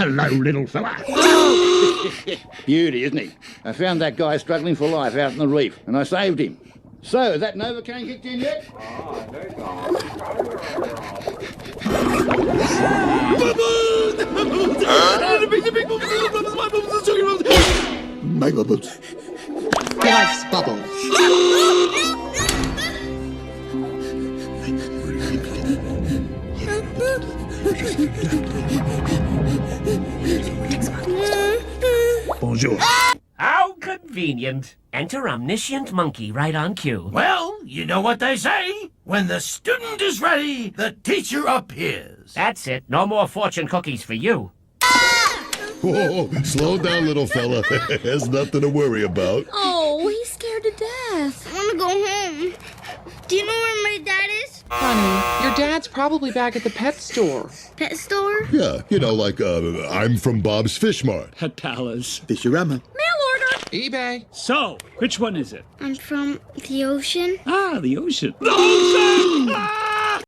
Hello, little fella. Beauty, isn't he? I found that guy struggling for life out in the reef, and I saved him. So, has that Novocaine kicked in yet? My bubbles. He likes bubbles. Bonjour. How convenient. Enter omniscient monkey right on cue. Well, you know what they say. When the student is ready, the teacher appears. That's it. No more fortune cookies for you. Whoa, slow down, little fella. There's nothing to worry about. Oh, he's scared to death. I want to go home. Do you know where my dad is? Honey, your dad's probably back at the pet store. Pet store? Yeah, like, I'm from Bob's Fish Mart. At Palace. Fisherama. Mail order. eBay. So, which one is it? I'm from the ocean. Ah, the ocean. The ocean! Ah!